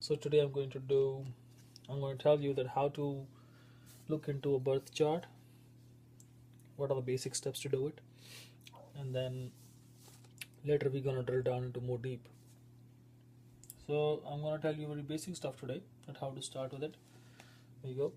So today I'm going to tell you that how to look into a birth chart, what are the basic steps to do it, and then later we're going to drill down into more deep. So I'm going to tell you very basic stuff today and how to start with it. There you go.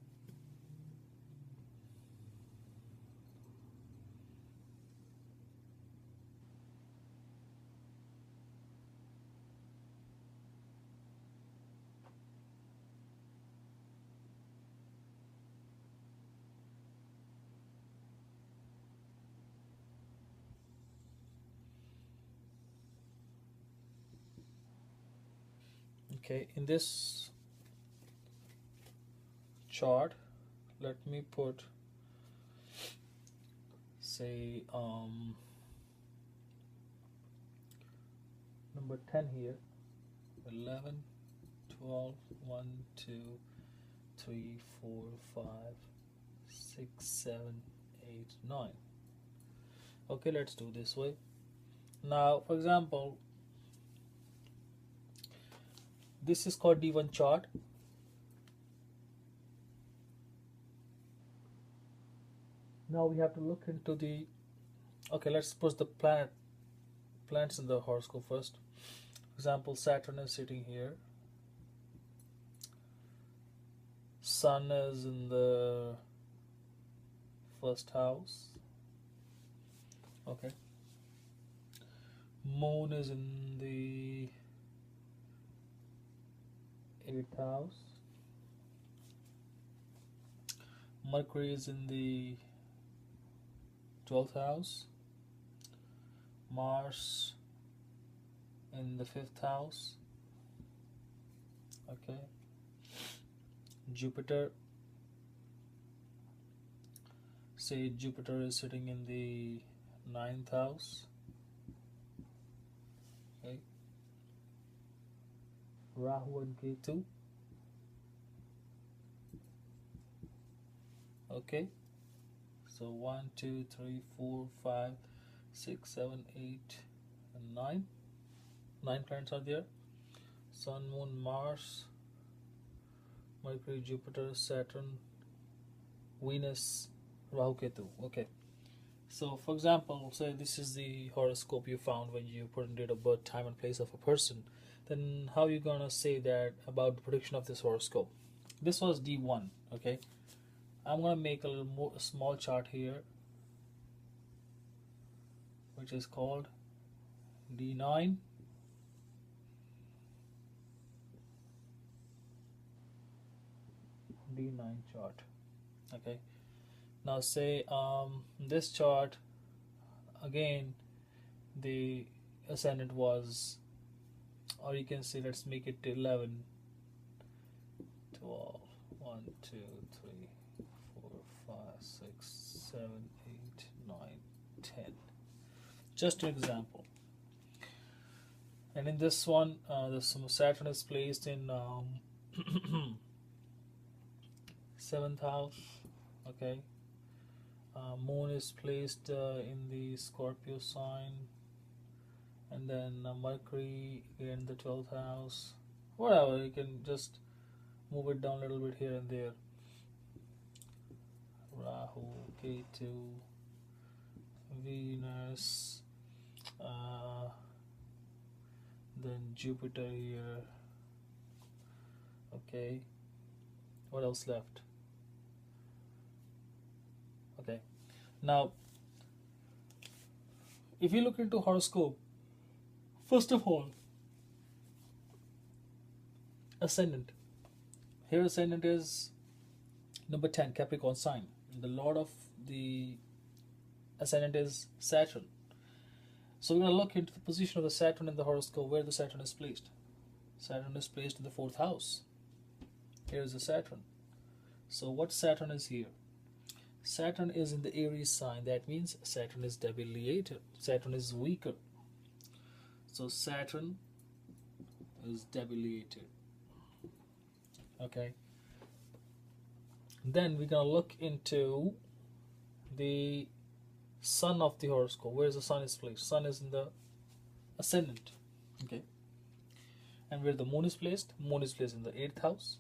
Okay, in this chart, let me put say number 10 here, 11, 12, 1, 2, 3, 4, 5, 6, 7, 8, 9. Okay, let's do this way. Now, for example, this is called D1 chart. Now we have to look into the, okay, let's put the planets in the horoscope first. For example, Saturn is sitting here, Sun is in the first house, okay, Moon is in the 8th house, Mercury is in the 12th house, Mars in the 5th house, okay, Jupiter, say Jupiter is sitting in the 9th house, okay, Rahu and Ketu, okay, so 1, 2, 3, 4, 5, 6, 7, 8, and 9. 9 planets are there. Sun, Moon, Mars, Mercury, Jupiter, Saturn, Venus, Rahu, Ketu. Okay. So, for example, say this is the horoscope you found when you put in date of birth, time, and place of a person. Then, how are you gonna say that about the prediction of this horoscope? This was D1. Okay. I'm gonna make a small chart here, which is called D9. D9 chart. Okay. Now say this chart again, the ascendant was, or you can say let's make it 11, 12, 1, 2, 3, 4, 5, 6, 7, 8, 9, 10. Just an example. And in this one, the Saturn is placed in 7th house. Okay. Moon is placed in the Scorpio sign, and then Mercury in the 12th house. Whatever, you can just move it down a little bit here and there. Rahu, Ketu, Venus, then Jupiter here. Okay, what else left? Okay, now if you look into horoscope, first of all, ascendant. Here ascendant is number 10, Capricorn sign. The lord of the ascendant is Saturn. So we're going to look into the position of the Saturn in the horoscope, where the Saturn is placed. Saturn is placed in the 4th house. Here is the Saturn. So what Saturn is here? Saturn is in the Aries sign. That means Saturn is debilitated. Saturn is weaker. So Saturn is debilitated. Okay. Then we're gonna look into the sun of the horoscope. Where is the sun is placed? Sun is in the ascendant. Okay. And where the moon is placed in the 8th house.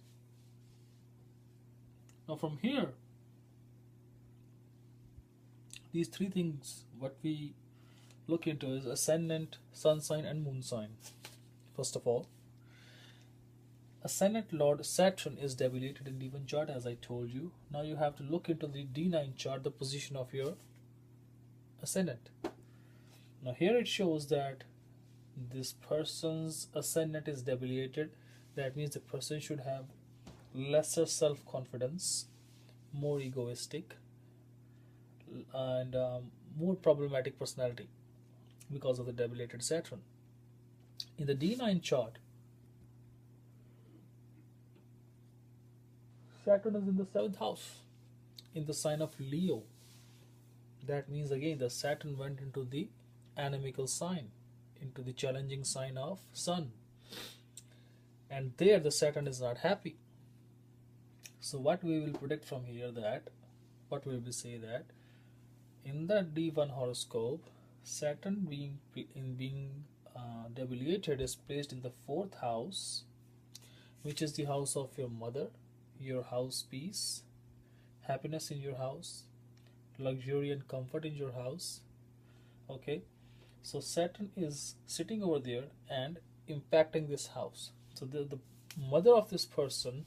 Now from here, these three things what we look into is ascendant, sun sign and moon sign. First of all, ascendant Lord Saturn is debilitated in D1 chart, as I told you. Now you have to look into the D9 chart, the position of your ascendant. Now here it shows that this person's ascendant is debilitated. That means the person should have lesser self-confidence, more egoistic, and more problematic personality because of the debilitated Saturn. In the D9 chart, Saturn is in the 7th house, in the sign of Leo. That means again the Saturn went into the anemical sign, into the challenging sign of Sun. And there the Saturn is not happy. So what we will predict from here that, what will we say that, in the D1 horoscope, Saturn being debilitated is placed in the 4th house, which is the house of your mother, your house peace, happiness in your house, luxury and comfort in your house. Okay, so Saturn is sitting over there and impacting this house. So the mother of this person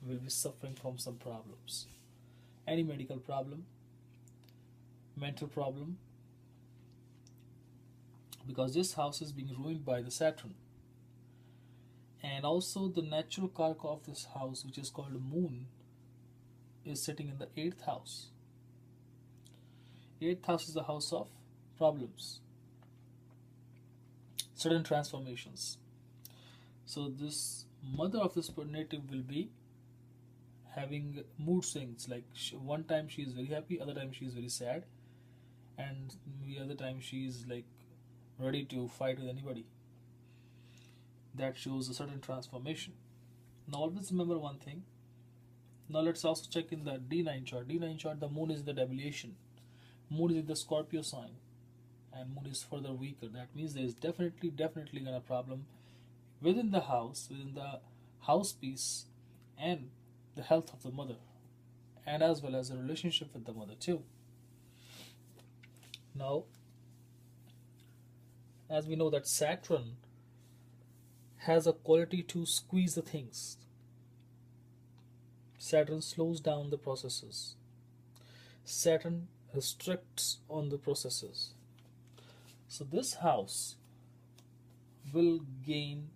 will be suffering from some problems, any medical problem, mental problem, because this house is being ruined by the Saturn. And also the natural karaka of this house, which is called moon, is sitting in the 8th house. 8th house is the house of problems, sudden transformations. So this mother of this native will be having mood swings, like one time she is very happy, other time she is very sad, and the other time she is like ready to fight with anybody. That shows a certain transformation. Now always remember one thing. Now let's also check in the D9 chart. D9 chart, the moon is the debilation. Moon is in the Scorpio sign, and moon is further weaker. That means there is definitely gonna problem within the house piece, and the health of the mother, and as well as the relationship with the mother too. Now, as we know that Saturn has a quality to squeeze the things. Saturn slows down the processes. Saturn restricts on the processes. So this house will gain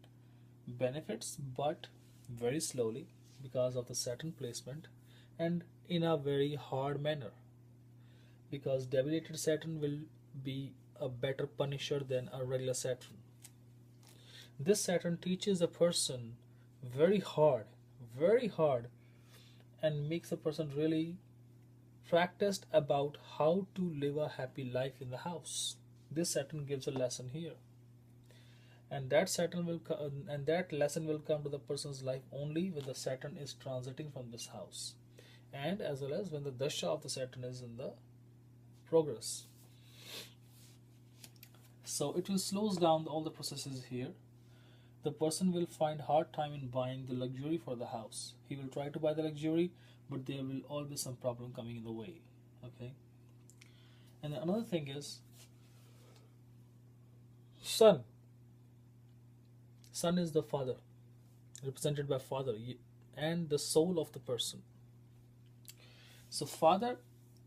benefits, but very slowly, because of the Saturn placement, and in a very hard manner, because debilitated Saturn will be a better punisher than a regular Saturn. This Saturn teaches a person very hard, and makes a person really practiced about how to live a happy life in the house. This Saturn gives a lesson here, and that lesson will come to the person's life only when the Saturn is transiting from this house, and as well as when the dasha of the Saturn is in the progress. So it will slows down all the processes here. The person will find hard time in buying the luxury for the house. He will try to buy the luxury, but there will always some problem coming in the way. Okay. And another thing is Sun. Sun is the father, represented by father and the soul of the person. So father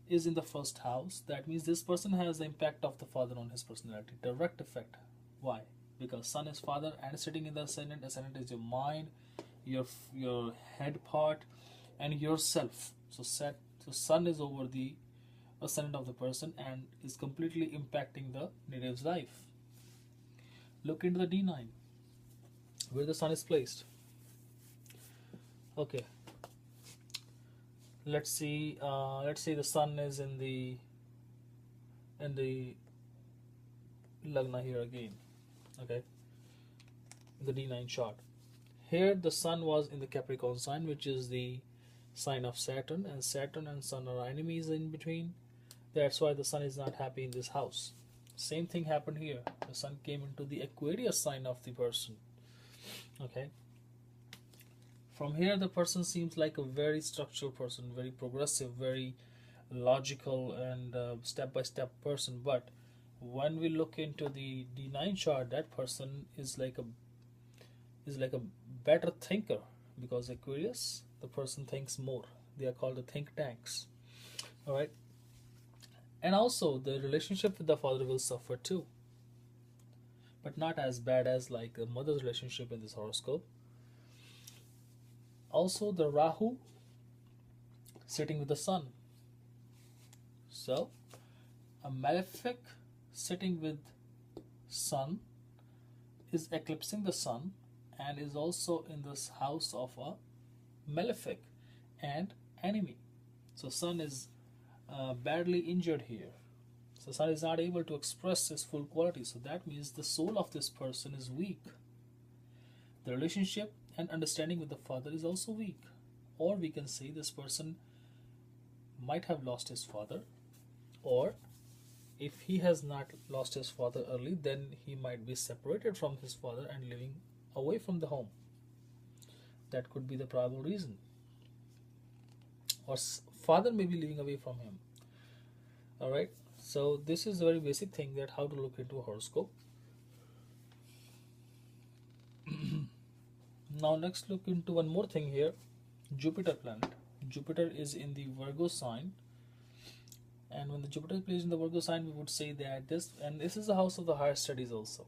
is in the 1st house. That means this person has the impact of the father on his personality. Direct effect. Why? Because Sun is father and sitting in the ascendant. Ascendant is your mind, your head part, and yourself. So Sun is over the ascendant of the person and is completely impacting the native's life. Look into the D9, where the Sun is placed. Okay. Let's see. Let's say the Sun is in the Lagna here again. Okay, the D9 chart. Here the Sun was in the Capricorn sign, which is the sign of Saturn, and Saturn and Sun are enemies in between. That's why the Sun is not happy in this house. Same thing happened here. The Sun came into the Aquarius sign of the person, Okay. From here, the person seems like a very structured person, very progressive, very logical, and step by step person. But when we look into the D9 chart, that person is like a better thinker, because Aquarius, the person thinks more. They are called the think tanks. All right. And also, the relationship with the father will suffer too, but not as bad as like a mother's relationship in this horoscope. Also, the Rahu sitting with the sun. So, a malefic sitting with sun is eclipsing the sun and is also in this house of a malefic and enemy. So, sun is badly injured here. So, sun is not able to express his full quality. So, that means the soul of this person is weak. The relationship and understanding with the father is also weak. Or we can say this person might have lost his father, or if he has not lost his father early, then he might be separated from his father and living away from the home. That could be the probable reason. Or father may be living away from him. All right. So this is a very basic thing, that how to look into a horoscope. Now next, look into one more thing here. Jupiter planet. Jupiter is in the Virgo sign, and when the Jupiter is placed in the Virgo sign, we would say that this is the house of the higher studies also.